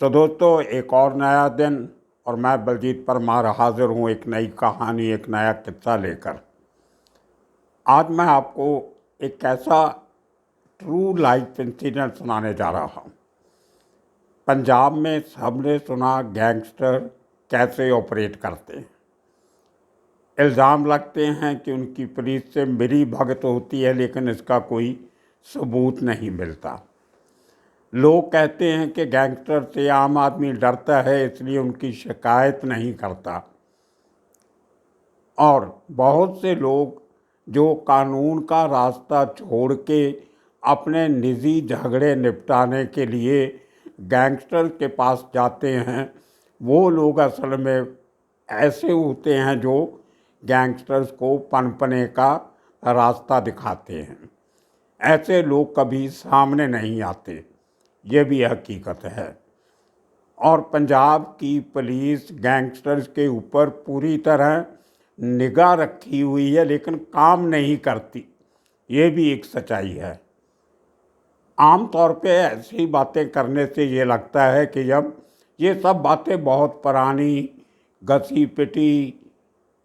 तो दोस्तों, एक और नया दिन और मैं बलजीत परमार हाजिर हूँ एक नई कहानी, एक नया किस्सा लेकर। आज मैं आपको एक ऐसा ट्रू लाइफ इंसिडेंट सुनाने जा रहा हूँ। पंजाब में सबने सुना गैंगस्टर कैसे ऑपरेट करते हैं। इल्ज़ाम लगते हैं कि उनकी पुलिस से मिली भगत होती है, लेकिन इसका कोई सबूत नहीं मिलता। लोग कहते हैं कि गैंगस्टर से आम आदमी डरता है, इसलिए उनकी शिकायत नहीं करता। और बहुत से लोग जो कानून का रास्ता छोड़ के अपने निजी झगड़े निपटाने के लिए गैंगस्टर के पास जाते हैं, वो लोग असल में ऐसे होते हैं जो गैंगस्टर्स को पनपने का रास्ता दिखाते हैं। ऐसे लोग कभी सामने नहीं आते, ये भी हकीकत है। और पंजाब की पुलिस गैंगस्टर्स के ऊपर पूरी तरह निगाह रखी हुई है, लेकिन काम नहीं करती, ये भी एक सच्चाई है। आम तौर पे ऐसी बातें करने से ये लगता है कि जब ये सब बातें बहुत पुरानी घसी पिटी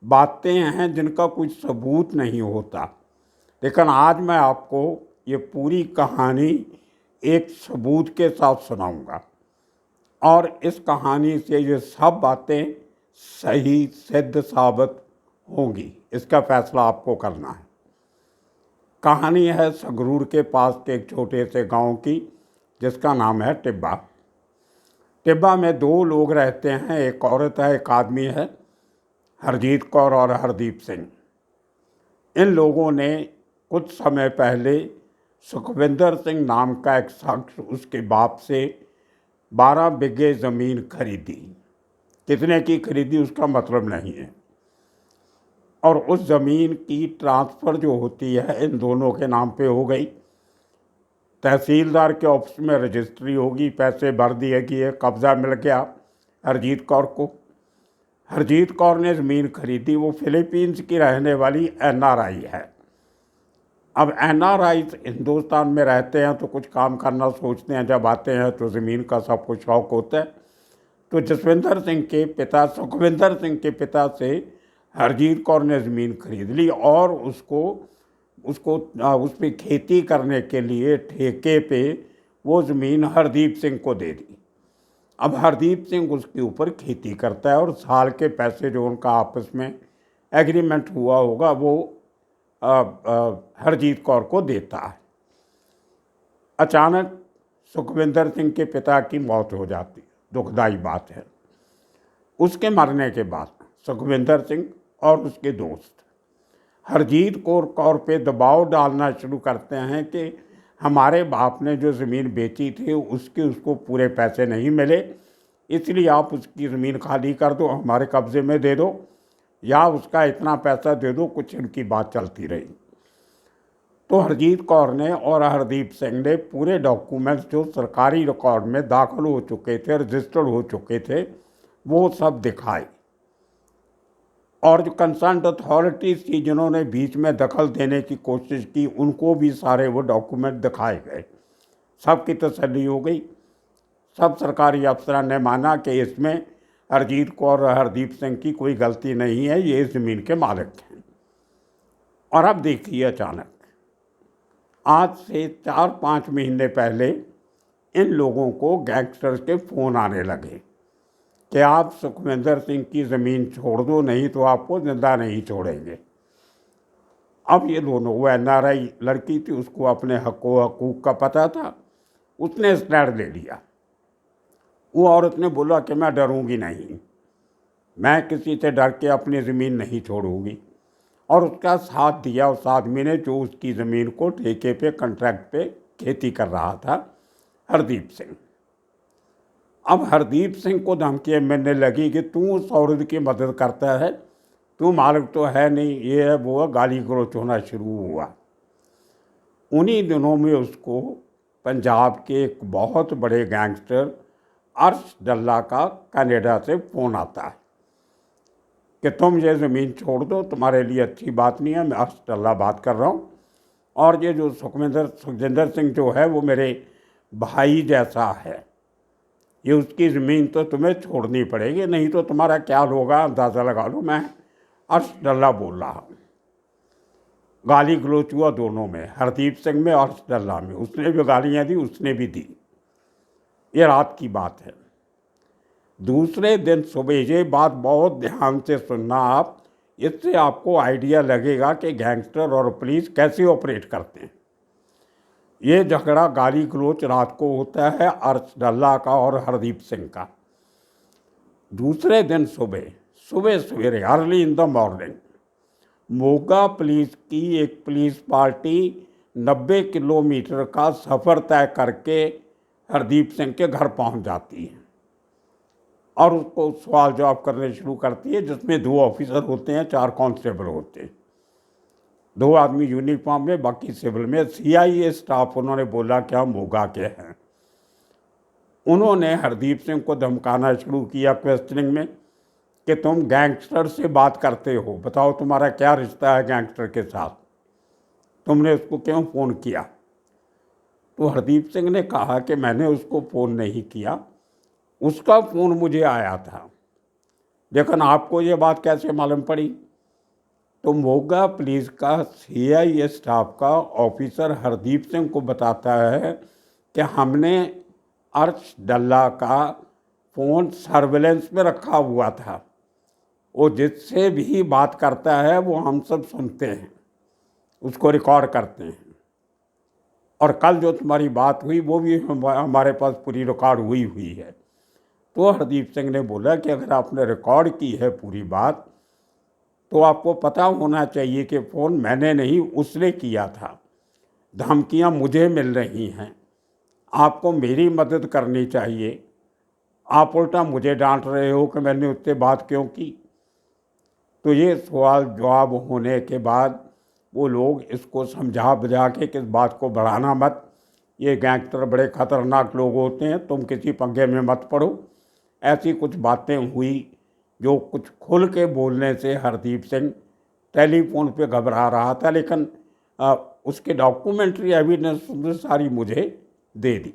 बातें हैं जिनका कोई सबूत नहीं होता, लेकिन आज मैं आपको ये पूरी कहानी एक सबूत के साथ सुनाऊंगा और इस कहानी से ये सब बातें सही सिद्ध साबित होंगी। इसका फैसला आपको करना है। कहानी है संगरूर के पास के एक छोटे से गांव की, जिसका नाम है टिब्बा। टिब्बा में दो लोग रहते हैं, एक औरत है, एक आदमी है, हरजीत कौर और हरदीप सिंह। इन लोगों ने कुछ समय पहले सुखविंदर सिंह नाम का एक शख्स उसके बाप से 12 बिघे ज़मीन खरीदी। कितने की खरीदी उसका मतलब नहीं है। और उस ज़मीन की ट्रांसफ़र जो होती है इन दोनों के नाम पे हो गई। तहसीलदार के ऑफिस में रजिस्ट्री होगी, पैसे भर दिए कि ये कब्ज़ा मिल गया हरजीत कौर को। हरजीत कौर ने ज़मीन खरीदी। वो फिलीपींस की रहने वाली NRI है। अब NRI हिंदुस्तान में रहते हैं तो कुछ काम करना सोचते हैं, जब आते हैं तो ज़मीन का सब कुछ शौक़ होता है। तो जसविंदर सिंह के पिता सुखविंदर सिंह के पिता से हरजीत कौर ने ज़मीन खरीद ली और उसको उस पर खेती करने के लिए ठेके पे वो ज़मीन हरदीप सिंह को दे दी। अब हरदीप सिंह उसके ऊपर खेती करता है और साल के पैसे जो उनका आपस में एग्रीमेंट हुआ होगा वो हरजीत कौर को देता है। अचानक सुखविंदर सिंह के पिता की मौत हो जाती है, दुखदाई बात है। उसके मरने के बाद सुखविंदर सिंह और उसके दोस्त हरजीत कौर पे दबाव डालना शुरू करते हैं कि हमारे बाप ने जो ज़मीन बेची थी उसको पूरे पैसे नहीं मिले, इसलिए आप उसकी ज़मीन खाली कर दो, हमारे कब्ज़े में दे दो, या उसका इतना पैसा दे दो। कुछ इनकी बात चलती रही। तो हरजीत कौर ने और हरदीप सिंह ने पूरे डॉक्यूमेंट्स जो सरकारी रिकॉर्ड में दाखिल हो चुके थे, रजिस्टर्ड हो चुके थे, वो सब दिखाए। और जो कंसर्न अथॉरिटीज़ थी जिन्होंने बीच में दखल देने की कोशिश की, उनको भी सारे वो डॉक्यूमेंट दिखाए गए। सबकी तसल्ली हो गई। सब सरकारी अफसरान ने माना कि इसमें हरजीत कौर और हरदीप सिंह की कोई गलती नहीं है, ये इस ज़मीन के मालिक हैं। और अब देखिए, अचानक आज से 4-5 महीने पहले इन लोगों को गैंगस्टर्स के फ़ोन आने लगे कि आप सुखविंदर सिंह की ज़मीन छोड़ दो, नहीं तो आपको जिंदा नहीं छोड़ेंगे। अब ये दोनों, वो NRI लड़की थी, उसको अपने हकूक़ का पता था, उसने स्टैंड ले लिया। वो औरत ने बोला कि मैं डरूंगी नहीं, मैं किसी से डर के अपनी ज़मीन नहीं छोड़ूंगी। और उसका साथ दिया उस आदमी ने जो उसकी ज़मीन को ठेके पे, कॉन्ट्रैक्ट पे खेती कर रहा था, हरदीप सिंह। अब हरदीप सिंह को धमकियाँ मिलने लगी कि तू उस औरत की मदद करता है, तू मालिक तो है नहीं, ये है वो है, गाली गलौच होना शुरू हुआ। उन्हीं दिनों में उसको पंजाब के एक बहुत बड़े गैंगस्टर अर्श डल्ला का कनाडा से फ़ोन आता है कि तुम ये ज़मीन छोड़ दो, तुम्हारे लिए अच्छी बात नहीं है। मैं अर्श डल्ला बात कर रहा हूँ। और ये जो सुखविंदर सिंह जो है वो मेरे भाई जैसा है, ये उसकी ज़मीन तो तुम्हें छोड़नी पड़ेगी, नहीं तो तुम्हारा क्या होगा अंदाज़ा लगा लो। मैं अर्श डल्ला बोल रहा हूँ। गाली गलोच हुआ दोनों में, हरदीप सिंह में और अर्श डल्ला में। उसने भी गालियाँ दी, उसने भी दी। ये रात की बात है। दूसरे दिन सुबह, ये बात बहुत ध्यान से सुनना आप, इससे आपको आइडिया लगेगा कि गैंगस्टर और पुलिस कैसे ऑपरेट करते हैं। ये झगड़ा गाली गलोच रात को होता है अर्श डल्ला का और हरदीप सिंह का। दूसरे दिन सुबह सुबह सवेरे, early in the morning, Moga police की एक पुलिस पार्टी 90 किलोमीटर का सफ़र तय करके हरदीप सिंह के घर पहुंच जाती है और उसको सवाल जवाब करने शुरू करती है, जिसमें 2 ऑफिसर होते हैं, 4 कांस्टेबल होते हैं। 2 आदमी यूनिफॉर्म में, बाकी सिविल में। CIA स्टाफ उन्होंने बोला कि हम मोगा के हैं। उन्होंने हरदीप सिंह को धमकाना शुरू किया क्वेश्चनिंग में कि तुम गैंगस्टर से बात करते हो, बताओ तुम्हारा क्या रिश्ता है गैंगस्टर के साथ, तुमने उसको क्यों फ़ोन किया। तो हरदीप सिंह ने कहा कि मैंने उसको फ़ोन नहीं किया, उसका फ़ोन मुझे आया था। लेकिन आपको ये बात कैसे मालूम पड़ी? तो मोगा पुलिस का CIA स्टाफ का ऑफिसर हरदीप सिंह को बताता है कि हमने अर्श डल्ला का फ़ोन सर्विलेंस में रखा हुआ था, वो जिससे भी बात करता है वो हम सब सुनते हैं, उसको रिकॉर्ड करते हैं, और कल जो तुम्हारी बात हुई वो भी हमारे पास पूरी रिकॉर्ड हुई है। तो हरदीप सिंह ने बोला कि अगर आपने रिकॉर्ड की है पूरी बात, तो आपको पता होना चाहिए कि फ़ोन मैंने नहीं, उसने किया था। धमकियां मुझे मिल रही हैं, आपको मेरी मदद करनी चाहिए। आप उल्टा मुझे डांट रहे हो कि मैंने उससे बात क्यों की। तो ये सवाल जवाब होने के बाद वो लोग इसको समझा बुझा के कि इस बात को बढ़ाना मत, ये गैंगस्टर बड़े ख़तरनाक लोग होते हैं, तुम किसी पंगे में मत पड़ो। ऐसी कुछ बातें हुई जो कुछ खुल के बोलने से हरदीप सिंह टेलीफोन पे घबरा रहा था, लेकिन उसके डॉक्यूमेंट्री एविडेंस उसने सारी मुझे दे दी।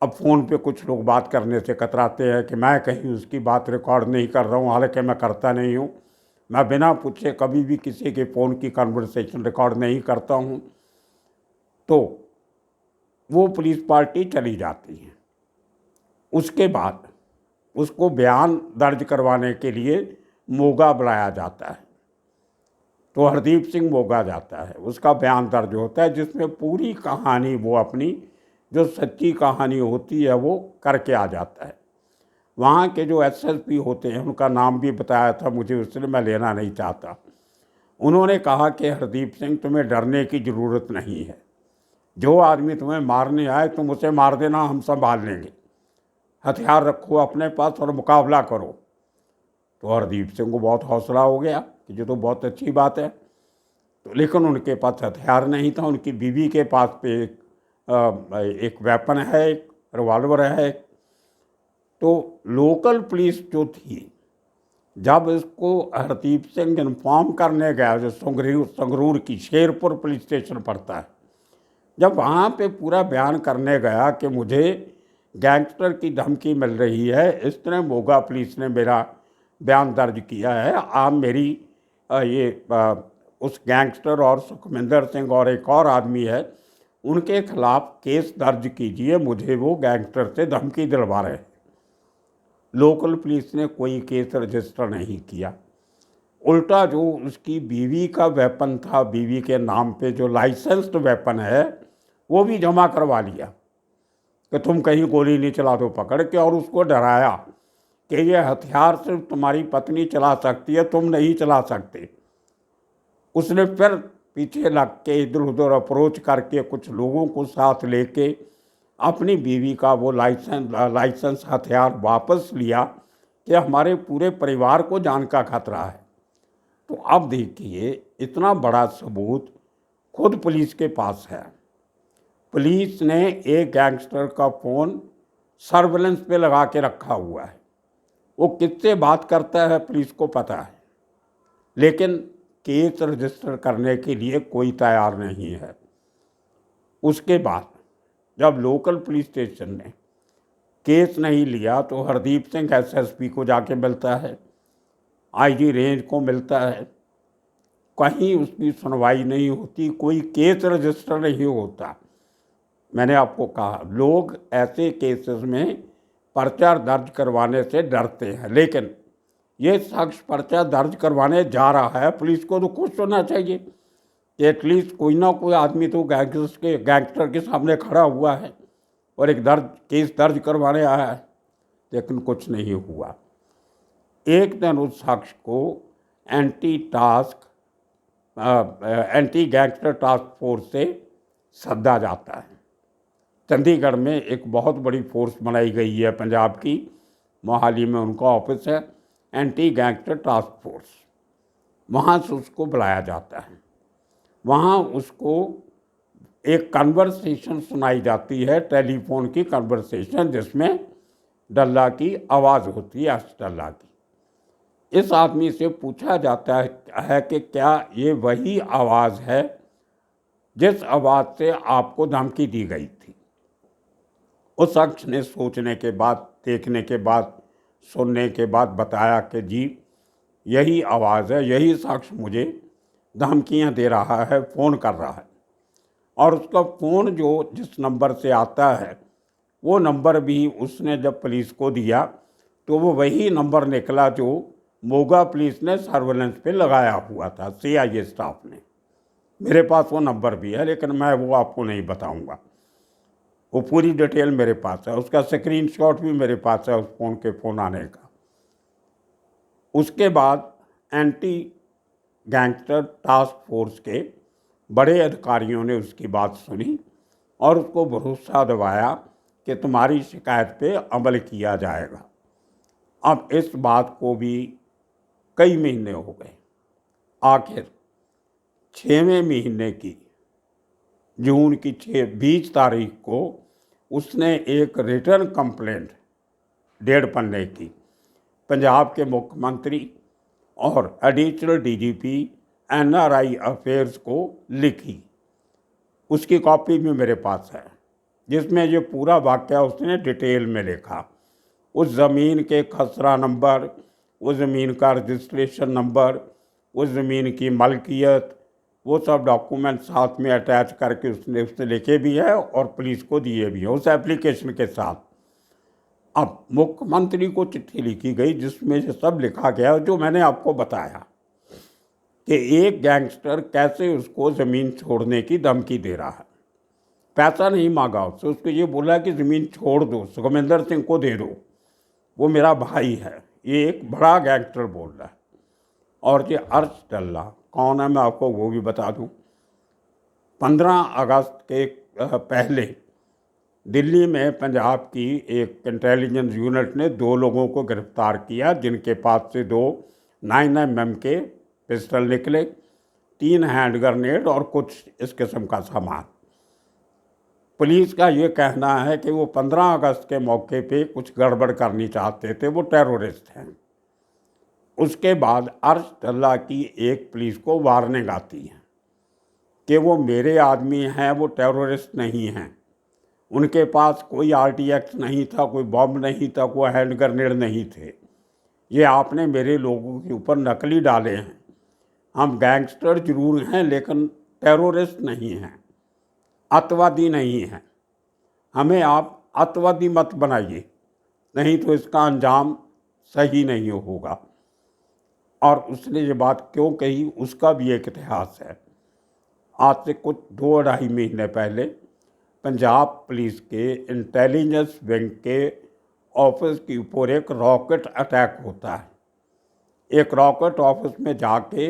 अब फ़ोन पे कुछ लोग बात करने से कतराते हैं कि मैं कहीं उसकी बात रिकॉर्ड नहीं कर रहा हूँ, हालांकि मैं करता नहीं हूँ। मैं बिना पूछे कभी भी किसी के फ़ोन की कन्वर्सेशन रिकॉर्ड नहीं करता हूँ। तो वो पुलिस पार्टी चली जाती है। उसके बाद उसको बयान दर्ज करवाने के लिए मोगा बुलाया जाता है। तो हरदीप सिंह मोगा जाता है, उसका बयान दर्ज होता है, जिसमें पूरी कहानी वो अपनी जो सच्ची कहानी होती है वो करके आ जाता है। वहाँ के जो SSP होते हैं, उनका नाम भी बताया था मुझे, उसने मैं लेना नहीं चाहता। उन्होंने कहा कि हरदीप सिंह, तुम्हें डरने की ज़रूरत नहीं है, जो आदमी तुम्हें मारने आए तुम उसे मार देना, हम संभाल लेंगे, हथियार रखो अपने पास और मुकाबला करो। तो हरदीप सिंह को बहुत हौसला हो गया कि ये तो बहुत अच्छी बात है। तो लेकिन उनके पास हथियार नहीं था। उनकी बीवी के पास पे एक वेपन है, एक रिवॉल्वर है। तो लोकल पुलिस जो थी, जब इसको हरदीप सिंह इन्फॉर्म करने गया, जो संगरूर की शेरपुर पुलिस स्टेशन पड़ता है, जब वहाँ पे पूरा बयान करने गया कि मुझे गैंगस्टर की धमकी मिल रही है, इस तरह मोगा पुलिस ने मेरा बयान दर्ज किया है, आप मेरी उस गैंगस्टर और सुखविंदर सिंह और एक और आदमी है, उनके खिलाफ केस दर्ज कीजिए, मुझे वो गैंगस्टर से धमकी दिलवा रहे हैं। लोकल पुलिस ने कोई केस रजिस्टर नहीं किया। उल्टा जो उसकी बीवी का वेपन था, बीवी के नाम पे जो लाइसेंस्ड वेपन है, वो भी जमा करवा लिया कि तुम कहीं गोली नहीं चला दो पकड़ के, और उसको डराया कि ये हथियार सिर्फ तुम्हारी पत्नी चला सकती है, तुम नहीं चला सकते। उसने फिर पीछे लग के इधर उधर अप्रोच करके कुछ लोगों को साथ लेके अपनी बीवी का वो लाइसेंस हथियार वापस लिया कि हमारे पूरे परिवार को जान का खतरा है। तो अब देखिए, इतना बड़ा सबूत खुद पुलिस के पास है। पुलिस ने एक गैंगस्टर का फ़ोन सर्विलेंस पे लगा के रखा हुआ है, वो किससे बात करता है पुलिस को पता है, लेकिन केस रजिस्टर करने के लिए कोई तैयार नहीं है। उसके बाद जब लोकल पुलिस स्टेशन ने केस नहीं लिया तो हरदीप सिंह एसएसपी को जाके मिलता है, आईजी रेंज को मिलता है, कहीं उसकी सुनवाई नहीं होती, कोई केस रजिस्टर नहीं होता। मैंने आपको कहा लोग ऐसे केसेस में पर्चा दर्ज करवाने से डरते हैं, लेकिन ये शख्स पर्चा दर्ज करवाने जा रहा है, पुलिस को तो खुश होना चाहिए कि एटलीस्ट कोई ना कोई आदमी तो गैंगस्टर के सामने खड़ा हुआ है और एक केस दर्ज करवाने आया है, लेकिन कुछ नहीं हुआ। एक दिन उस शख्स को एंटी गैंगस्टर टास्क फोर्स से सद्दा जाता है। चंडीगढ़ में एक बहुत बड़ी फोर्स बनाई गई है पंजाब की, मोहाली में उनका ऑफिस है, एंटी गैंगस्टर टास्क फोर्स। वहाँ से उसको बुलाया जाता है। वहाँ उसको एक कन्वर्सेशन सुनाई जाती है, टेलीफोन की कन्वर्सेशन, जिसमें डल्ला की आवाज़ होती है, अर्श डल्ला की। इस आदमी से पूछा जाता है कि क्या ये वही आवाज़ है जिस आवाज़ से आपको धमकी दी गई थी। उस शख्स ने सोचने के बाद, देखने के बाद, सुनने के बाद बताया कि जी यही आवाज़ है, यही शख्स मुझे धमकियां दे रहा है, फ़ोन कर रहा है। और उसका फ़ोन जो जिस नंबर से आता है वो नंबर भी उसने जब पुलिस को दिया तो वो वही नंबर निकला जो मोगा पुलिस ने सर्वेलेंस पे लगाया हुआ था, सीआईए स्टाफ ने। मेरे पास वो नंबर भी है, लेकिन मैं वो आपको नहीं बताऊंगा। वो पूरी डिटेल मेरे पास है, उसका स्क्रीनशॉट भी मेरे पास है उस फ़ोन के फ़ोन आने का। उसके बाद एंटी गैंगस्टर टास्क फोर्स के बड़े अधिकारियों ने उसकी बात सुनी और उसको भरोसा दिलाया कि तुम्हारी शिकायत पे अमल किया जाएगा। अब इस बात को भी कई महीने हो गए। आखिर 6वें महीने की जून की 20 तारीख को उसने एक रिटर्न कंप्लेंट 1.5 पन्ने की पंजाब के मुख्यमंत्री और एडिशनल डीजीपी एनआरआई अफेयर्स को लिखी। उसकी कॉपी भी मेरे पास है, जिसमें ये पूरा वाक़या उसने डिटेल में लिखा। उस ज़मीन के खसरा नंबर, उस ज़मीन का रजिस्ट्रेशन नंबर, उस ज़मीन की मलकियत, वो सब डॉक्यूमेंट साथ में अटैच करके उसने लिखे भी है और पुलिस को दिए भी हैं उस एप्लीकेशन के साथ। अब मुख्यमंत्री को चिट्ठी लिखी गई जिसमें ये सब लिखा गया जो मैंने आपको बताया कि एक गैंगस्टर कैसे उसको ज़मीन छोड़ने की धमकी दे रहा है। पैसा नहीं मांगा उससे, उसको ये बोला कि ज़मीन छोड़ दो, सुखविंदर सिंह को दे दो, वो मेरा भाई है। ये एक बड़ा गैंगस्टर बोल रहा है। और ये अर्श डल्ला कौन है मैं आपको वो भी बता दूं। 15 अगस्त के पहले दिल्ली में पंजाब की एक इंटेलिजेंस यूनिट ने 2 लोगों को गिरफ्तार किया, जिनके पास से 2 9mm के पिस्टल निकले, 3 हैंड ग्रेनेड और कुछ इस किस्म का सामान। पुलिस का ये कहना है कि वो 15 अगस्त के मौके पे कुछ गड़बड़ करनी चाहते थे, वो टेररिस्ट हैं। उसके बाद अर्श डल्ला की एक पुलिस को वार्निंग आती है कि वो मेरे आदमी हैं, वो टेररिस्ट नहीं हैं। उनके पास कोई आरटीएक्स नहीं था, कोई बॉम्ब नहीं था, कोई हैंड ग्रेनेड नहीं थे। ये आपने मेरे लोगों के ऊपर नकली डाले हैं। हम गैंगस्टर जरूर हैं लेकिन टेररिस्ट नहीं हैं, अतवादी नहीं हैं। हमें आप अतवादी मत बनाइए, नहीं तो इसका अंजाम सही नहीं होगा। और उसने ये बात क्यों कही उसका भी एक इतिहास है। आज से कुछ 2-2.5 महीने पहले पंजाब पुलिस के इंटेलिजेंस विंग के ऑफिस के ऊपर एक रॉकेट अटैक होता है। एक रॉकेट ऑफिस में जाके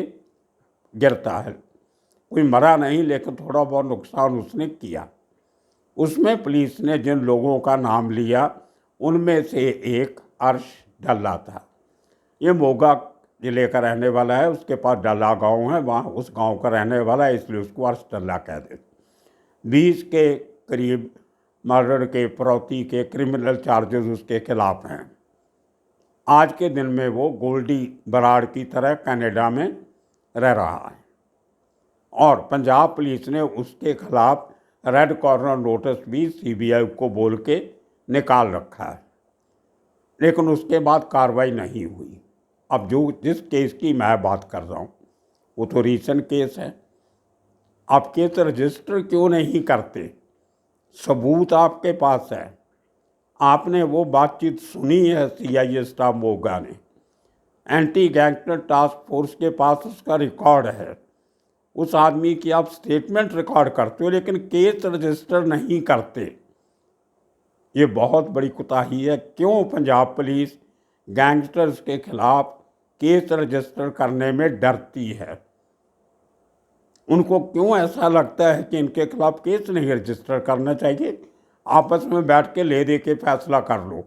गिरता है, कोई मरा नहीं लेकिन थोड़ा बहुत नुकसान उसने किया। उसमें पुलिस ने जिन लोगों का नाम लिया उनमें से एक अर्श डल्ला था। ये मोगा ज़िले का रहने वाला है, उसके पास डल्ला गांव है, वहाँ उस गांव का रहने वाला है, इसलिए उसको अर्श डल्ला कह देते। 20 के करीब मर्डर के, फिरौती के क्रिमिनल चार्जेस उसके खिलाफ हैं। आज के दिन में वो गोल्डी बराड़ की तरह कनाडा में रह रहा है और पंजाब पुलिस ने उसके खिलाफ रेड कॉर्नर नोटिस भी सीबीआई को बोल के निकाल रखा है। लेकिन उसके बाद कार्रवाई नहीं हुई। अब जिस केस की मैं बात कर रहा हूँ वो तो रीसेंट केस है। आप केस रजिस्टर क्यों नहीं करते? सबूत आपके पास है। आपने वो बातचीत सुनी है सीआईए स्टाफ मोगा ने, एंटी गैंगस्टर टास्क फोर्स के पास उसका रिकॉर्ड है। उस आदमी की आप स्टेटमेंट रिकॉर्ड करते हो लेकिन केस रजिस्टर नहीं करते। ये बहुत बड़ी कुताही है। क्यों पंजाब पुलिस गैंगस्टर्स के खिलाफ केस रजिस्टर करने में डरती है? उनको क्यों ऐसा लगता है कि इनके खिलाफ केस नहीं रजिस्टर करना चाहिए? आपस में बैठ के ले दे के फैसला कर लो।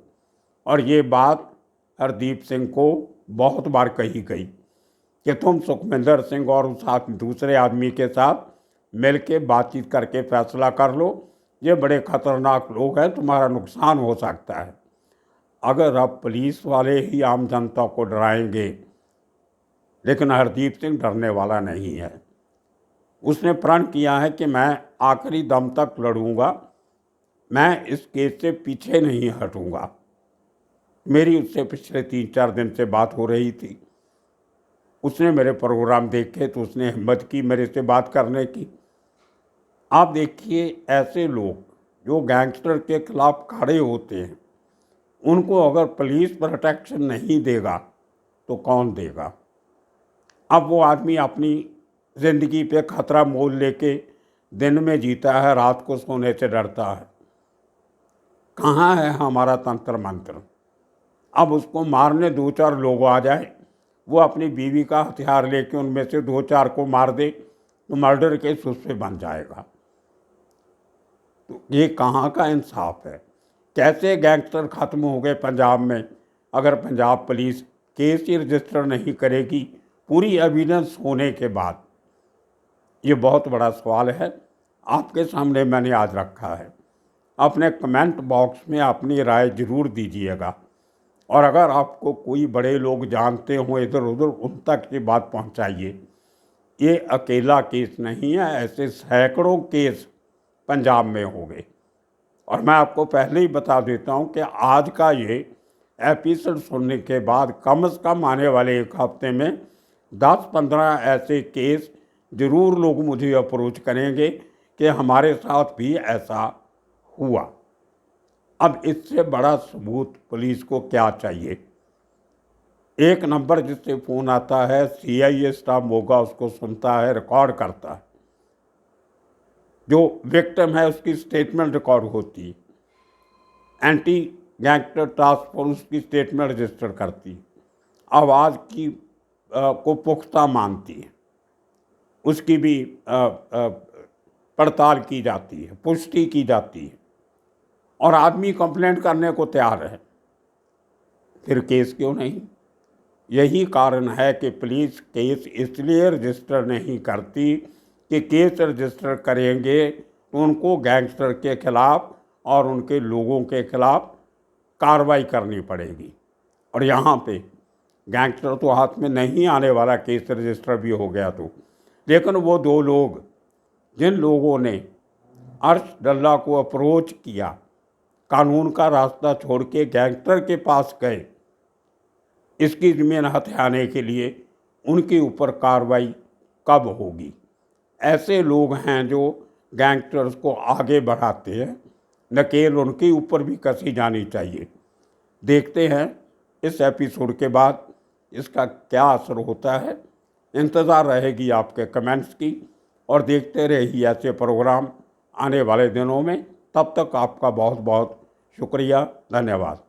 और ये बात हरदीप सिंह को बहुत बार कही गई कि तुम सुखविंदर सिंह और उस दूसरे आदमी के साथ मिल के बातचीत करके फैसला कर लो। ये बड़े खतरनाक लोग हैं, तुम्हारा नुकसान हो सकता है। अगर अब पुलिस वाले ही आम जनता को डराएंगे, लेकिन हरदीप सिंह डरने वाला नहीं है। उसने प्रण किया है कि मैं आखिरी दम तक लड़ूंगा, मैं इस केस से पीछे नहीं हटूंगा। मेरी उससे पिछले 3-4 दिन से बात हो रही थी। उसने मेरे प्रोग्राम देखे तो उसने हिम्मत की मेरे से बात करने की। आप देखिए, ऐसे लोग जो गैंगस्टर के खिलाफ खड़े होते हैं, उनको अगर पुलिस प्रोटेक्शन नहीं देगा तो कौन देगा? अब वो आदमी अपनी ज़िंदगी पे खतरा मोल लेके दिन में जीता है, रात को सोने से डरता है। कहाँ है हमारा तंत्र मंत्र? अब उसको मारने 2-4 लोग आ जाए, वो अपनी बीवी का हथियार लेके उनमें से 2-4 को मार दे तो मर्डर केस उस पर बन जाएगा। तो ये कहाँ का इंसाफ है? कैसे गैंगस्टर ख़त्म हो गए पंजाब में अगर पंजाब पुलिस केस ही रजिस्टर नहीं करेगी पूरी एविडेंस होने के बाद? ये बहुत बड़ा सवाल है, आपके सामने मैंने आज रखा है। अपने कमेंट बॉक्स में अपनी राय ज़रूर दीजिएगा, और अगर आपको कोई बड़े लोग जानते हों इधर उधर, उन तक ये बात पहुंचाइए। ये अकेला केस नहीं है, ऐसे सैकड़ों केस पंजाब में हो गए। और मैं आपको पहले ही बता देता हूं कि आज का ये एपिसोड सुनने के बाद कम से कम आने वाले 1 हफ्ते में 10-15 ऐसे केस ज़रूर लोग मुझे अप्रोच करेंगे कि हमारे साथ भी ऐसा हुआ। अब इससे बड़ा सबूत पुलिस को क्या चाहिए? एक नंबर जिससे फ़ोन आता है सीआईए स्टाफ मोगा उसको सुनता है, रिकॉर्ड करता है। जो विक्टिम है उसकी स्टेटमेंट रिकॉर्ड होती है। एंटी गैंगस्टर टास्क फोर्स की स्टेटमेंट रजिस्टर करती है, आवाज़ की को पुख्ता मानती है, उसकी भी पड़ताल की जाती है, पुष्टि की जाती है, और आदमी कंप्लेंट करने को तैयार है। फिर केस क्यों नहीं? यही कारण है कि पुलिस केस इसलिए रजिस्टर नहीं करती कि केस रजिस्टर करेंगे तो उनको गैंगस्टर के खिलाफ और उनके लोगों के खिलाफ कार्रवाई करनी पड़ेगी। और यहाँ पे गैंगस्टर तो हाथ में नहीं आने वाला, केस रजिस्टर भी हो गया तो। लेकिन वो 2 लोग जिन लोगों ने अर्श डल्ला को अप्रोच किया, कानून का रास्ता छोड़ के गैंगस्टर के पास गए इसकी ज़मीन हथियाने के लिए, उनके ऊपर कार्रवाई कब होगी? ऐसे लोग हैं जो गैंगस्टर्स को आगे बढ़ाते हैं, नकेल उनके ऊपर भी कसी जानी चाहिए। देखते हैं इस एपिसोड के बाद इसका क्या असर होता है। इंतज़ार रहेगी आपके कमेंट्स की, और देखते रहिए ऐसे प्रोग्राम आने वाले दिनों में। तब तक आपका बहुत बहुत शुक्रिया, धन्यवाद।